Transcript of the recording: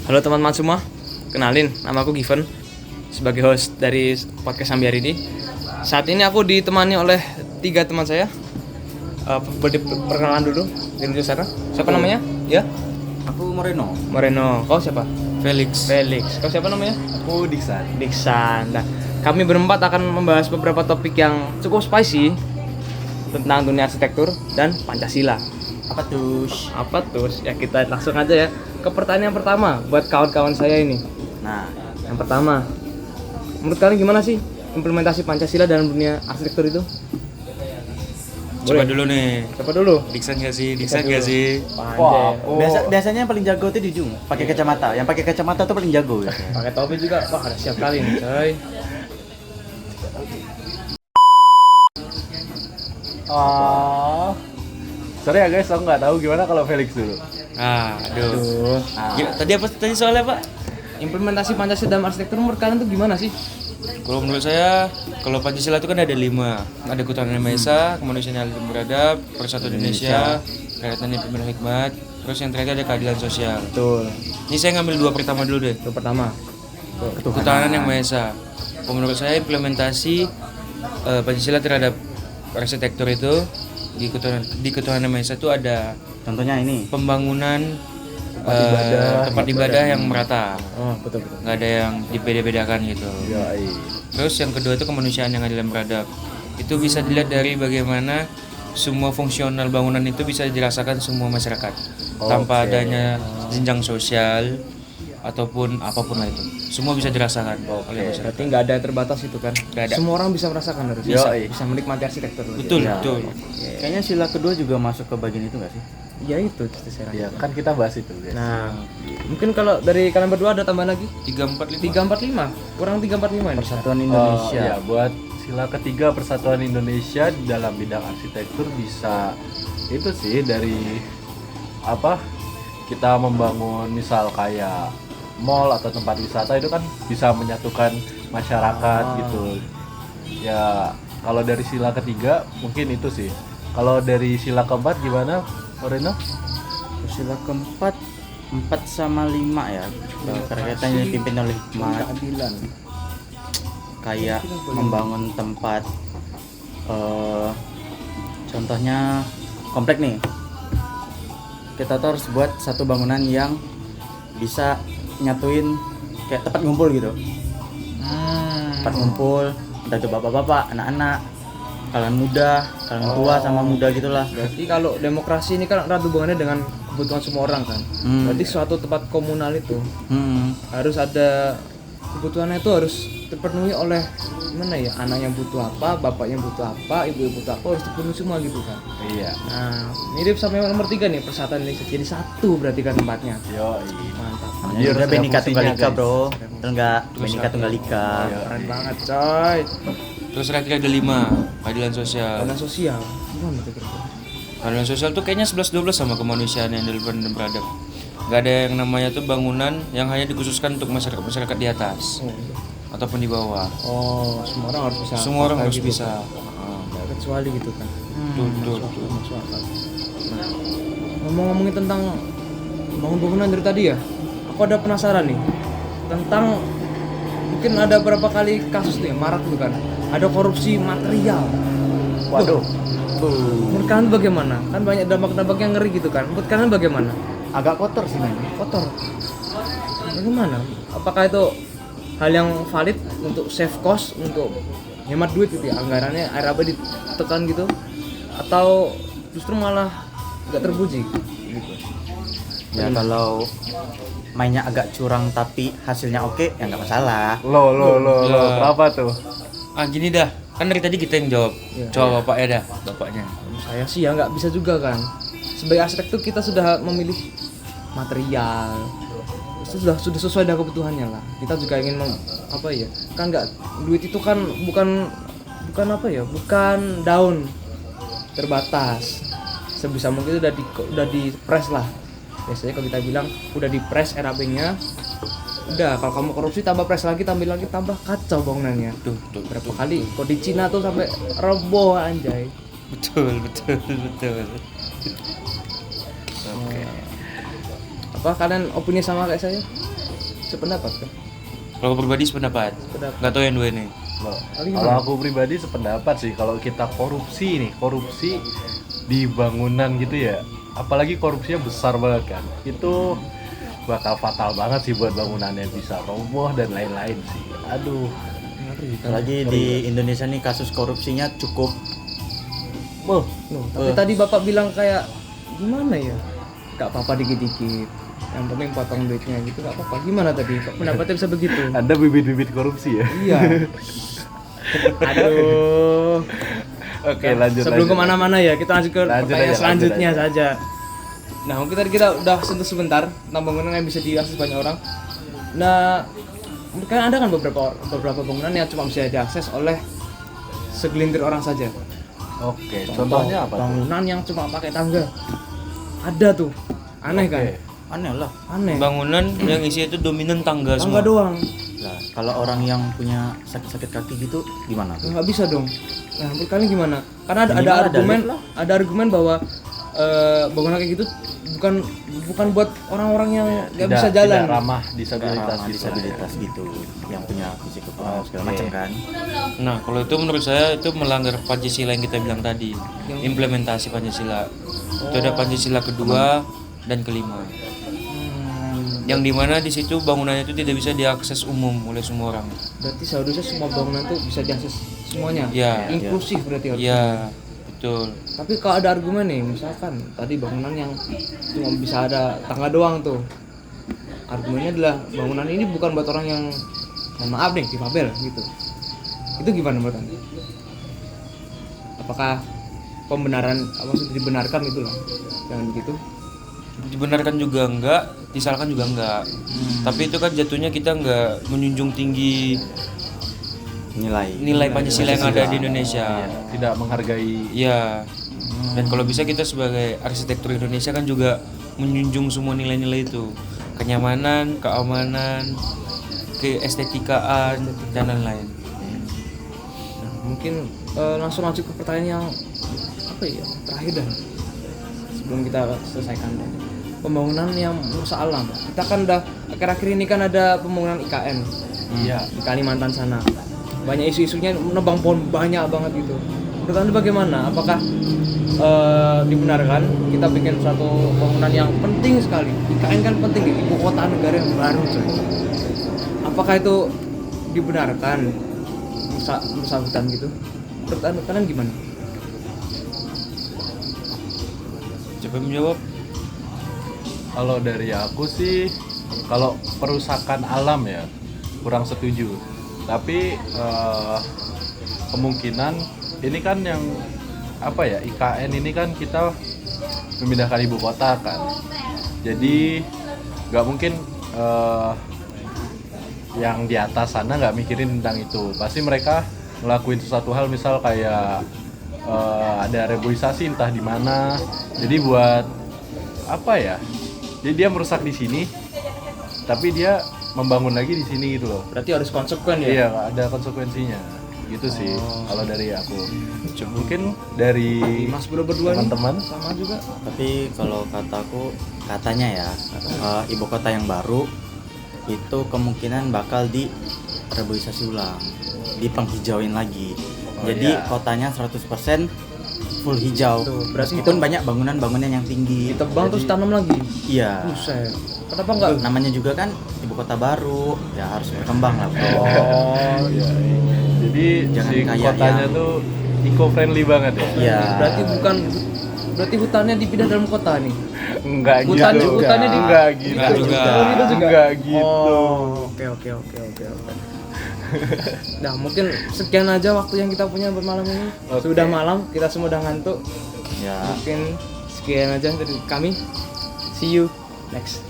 Halo teman-teman semua, kenalin, nama aku Given sebagai host dari podcast Sambiar ini. Saat ini aku ditemani oleh 3 teman saya. Boleh perkenalan dulu di sana. Siapa namanya? Ya? Aku Moreno. Kau siapa? Felix. Kau siapa namanya? Aku Diksan. Nah, kami berempat akan membahas beberapa topik yang cukup spicy tentang dunia arsitektur dan Pancasila. Apa tuh? Ya kita langsung aja ya ke pertanyaan pertama buat kawan-kawan saya ini. Nah, Yang pertama, menurut kalian gimana sih implementasi Pancasila dalam dunia arsitektur itu? Coba Boleh? dulu nih. Siapa dulu? Diksan gak sih? wah, Anjay. biasanya yang paling jago itu di ujung, pakai kacamata. Yang pakai kacamata tuh paling jago ya. Pakai topi juga. Wah, ada siap kali nih, coy. Oh, sorry ya guys, aku nggak tahu gimana kalau Felix dulu. Aduh. Nah, Tadi soalnya Pak? Implementasi Pancasila dalam arsitektur menurut kalian tuh gimana sih? Kalau menurut saya, kalau Pancasila itu kan ada 5. Ada Ketuhanan Yang Maha Esa, kemanusiaan yang beradab, Persatuan Indonesia, kaitan yang penuh hikmat, terus yang terakhir ada keadilan sosial. Betul. Ini saya ngambil 2 pertama dulu deh. Itu pertama. Ketuhanan Yang Maha Esa. Kalau menurut saya implementasi Pancasila terhadap arsitektur itu di Ketuhanan Yang Maha Esa itu ada contohnya ini. pembangunan tempat ibadah yang merata. Oh, betul. Nggak ada yang dibeda-bedakan gitu. Yoi. Terus yang kedua itu kemanusiaan yang adil dan beradab. Itu bisa dilihat dari bagaimana semua fungsional bangunan itu bisa dirasakan semua masyarakat tanpa adanya jenjang sosial ataupun apapun lah itu. Semua bisa dirasakan oleh masyarakat. Berarti nggak ada yang terbatas itu kan? Nggak ada. Semua orang bisa merasakan harus bisa menikmati arsitektur. Betul, Ya. betul. Kayaknya sila kedua juga masuk ke bagian itu nggak sih? Ya itu saya Ya rasa. kan kita bahas itu guys. Nah, mungkin kalau dari kalian berdua ada tambahan lagi? 345. 345. Kurang 345 ini. Persatuan Indonesia. Ya, buat sila ketiga Persatuan Indonesia dalam bidang arsitektur bisa itu sih dari apa? Kita membangun misal kayak mall atau tempat wisata itu kan bisa menyatukan masyarakat gitu. Ya, kalau dari sila ketiga mungkin itu sih. Kalau dari sila keempat gimana, Moreno? Sila keempat 4 sama 5 ya. Berkaitan yang dipimpin oleh hikmat. Keadilan. Kayak membangun tempat contohnya komplek nih, kita tuh harus buat satu bangunan yang bisa nyatuin kayak tempat ngumpul gitu. Tempat ngumpul entah itu bapak-bapak, anak-anak, kalian muda, kalian tua sama muda gitulah. Berarti kalau demokrasi ini kan erat hubungannya dengan kebutuhan semua orang kan. Berarti suatu tempat komunal itu harus ada kebutuhannya itu harus terpenuhi oleh gimana ya, anaknya butuh apa, bapaknya butuh apa, ibu butuh apa, harus terpenuhi semua gitu kan. Iya. Nah, mirip sama yang nomor 3 nih, Persatuan Indonesia jadi satu berarti kan tempatnya. Yoi. Mantap. Ya udah ada Bhinneka Tunggal fungsinya, Ika guys. bro, betul nggak? Bhinneka Tunggal Ika. Keren banget coy. Terus terakhir ada 5, keadilan sosial. Dana sosial. Gimana tuh kira-kira? Keadilan sosial tuh kayaknya 11-12 sama kemanusiaan yang adil dan beradab. Nggak ada yang namanya tuh bangunan yang hanya dikhususkan untuk masyarakat di atas Oh, iya. ataupun di bawah. Oh, semua orang harus bisa. Semua orang pakai harus gitu. bisa. Nggak kecuali gitu kan. Betul. Masuk akal. Nah, ngomong-ngomongin tentang bangun-bangunan dari tadi ya, aku ada penasaran nih tentang mungkin ada berapa kali kasus nih marak tuh kan, ada korupsi material. Waduh. Menurut kalian bagaimana? Kan banyak dampak-dampak yang ngeri gitu kan. Menurut kalian bagaimana? Agak kotor sih mainnya. Kotor. Bagaimana? Apakah itu hal yang valid untuk save cost, untuk hemat duit gitu ya, anggarannya RAB ditekan gitu, atau justru malah nggak terpuji gitu? Ya kalau mainnya agak curang tapi hasilnya oke ya nggak masalah. Lo, kenapa tuh? Gini dah, kan dari tadi kita yang jawab. Iya. Coba bapaknya dah, bapaknya. Saya sih ya nggak bisa juga kan. Sebagai arsitektur kita sudah memilih material, itu sudah sesuai dengan kebutuhannya lah. Kita juga ingin apa ya? Kan nggak, duit itu kan bukan apa ya? Bukan daun terbatas. Sebisa mungkin udah di press lah. Biasanya kalau kita bilang udah di press RAB-nya, udah kalau kamu korupsi tambah press lagi, tambah kacau bangunannya. Tuh. Berapa kali? Kok di Cina tuh sampai roboh anjay. Betul. Apa kalian opini sama kayak saya? sependapat kan? Kalau pribadi sependapat. Sependapat. Nggak tahu yang dua ini. Kalau aku pribadi sependapat sih, kalau kita korupsi di bangunan gitu ya, apalagi korupsinya besar banget kan, itu bakal fatal banget sih buat bangunannya, bisa roboh dan lain-lain sih. Aduh, Apalagi di Indonesia nih kasus korupsinya cukup Loh, tapi tadi Bapak bilang kayak gimana ya? Gak apa-apa dikit-dikit. Yang penting potong duitnya gitu gak apa-apa. Gimana tadi? Pendapatnya bisa begitu? ada bibit-bibit korupsi ya. Iya. Aduh. Oke, lanjut. Sebelum kemana-mana ya, kita lanjut ke Lanjut pertanyaan aja, selanjutnya lanjut saja. Nah, mungkin tadi kita udah sentuh sebentar tentang bangunan yang bisa diakses banyak orang. Nah, kan ada kan beberapa bangunan yang cuma bisa diakses oleh segelintir orang saja. Oke, contohnya apa tuh? Bangunan yang cuma pakai tangga. Ada tuh. Aneh kan? Oke. aneh lah. Aneh. Bangunan yang isinya itu dominan tangga Tangga semua. doang. Lah, kalau orang yang punya sakit-sakit kaki gitu gimana tuh? Nggak bisa dong. Nah, menurut kalian gimana? Karena ada Minimal ada argumen, lift lah. ada argumen bahwa bangunan kayak gitu bukan buat orang-orang yang nggak bisa jalan. Tidak ramah disabilitas, Ramah gitu. disabilitas gitu, yang punya fisik kekurangan segala macam kan. Nah, kalau itu menurut saya itu melanggar Pancasila yang kita bilang tadi. Implementasi Pancasila. Itu ada Pancasila kedua dan kelima. Yang dimana di situ bangunannya itu tidak bisa diakses umum oleh semua orang. Berarti seharusnya semua bangunan tuh bisa diakses semuanya. Ya. Inklusif berarti harus. Iya, betul. Tapi kalau ada argumen nih, misalkan tadi bangunan yang cuma bisa ada tangga doang tuh. Argumennya adalah bangunan ini bukan buat orang yang mohon maaf nih, difabel gitu. Itu gimana menurut Anda? Apakah pembenaran maksudnya dibenarkan itu loh? Jangan begitu. Dibenarkan juga enggak, disalahkan juga enggak. Tapi itu kan jatuhnya kita enggak menjunjung tinggi nilai Pancasila yang ada di Indonesia. Tidak menghargai. Iya. Dan kalau bisa kita sebagai arsitektur Indonesia kan juga menjunjung semua nilai-nilai itu. Kenyamanan, keamanan, keestetikaan dan lain-lain. Nah, mungkin langsung lanjut ke pertanyaan yang apa ya terakhir dah sebelum kita selesaikan pembangunan yang merusak alam. Kita kan udah akhir-akhir ini kan ada pembangunan IKN Iya. di Kalimantan sana. Banyak isu-isunya menebang pohon banyak banget gitu. Menurut Anda bagaimana? Apakah dibenarkan kita bikin satu bangunan yang penting sekali? IKN kan penting nih, ibu kota negara yang baru coy. Apakah itu dibenarkan merusak hutan gitu? Menurut Anda kalian gimana? Coba menjawab. Kalau dari aku sih, kalau perusakan alam ya kurang setuju. Tapi kemungkinan ini kan yang apa ya, IKN ini kan kita memindahkan ibu kota kan. Jadi nggak mungkin yang di atas sana nggak mikirin tentang itu. Pasti mereka ngelakuin sesuatu hal, misal kayak ada reboisasi entah di mana. Jadi buat apa ya? Jadi dia merusak di sini, tapi dia membangun lagi di sini gitu loh. Berarti harus konsekuen ya? Iya, ada konsekuensinya. Gitu sih kalau dari aku. Mungkin dari Mas Bro berdua nih teman-teman. sama juga. Tapi kalau katanya ya, ibu kota yang baru itu kemungkinan bakal direboisasi ulang, dipenghijauin lagi. Jadi iya. kotanya 100% full hijau. Tuh, berarti Meskipun banyak bangunan-bangunan yang tinggi. Ditebang terus tanam lagi. Iya. Buset. Kenapa enggak? Namanya juga kan ibu kota baru, ya harus berkembang lah, bro. Oh, Iya. Jadi Jangan si kayak kotanya yang- tuh eco-friendly banget ya. Iya. Berarti hutannya dipindah dalam kota nih. Enggak gitu. Hutannya di enggak gitu. Enggak juga. Enggak gitu. Oh, oke. Nah, mungkin sekian aja waktu yang kita punya bermalam ini. Oke. Sudah malam, kita semua udah ngantuk. Ya. Mungkin sekian aja dari kami. See you next.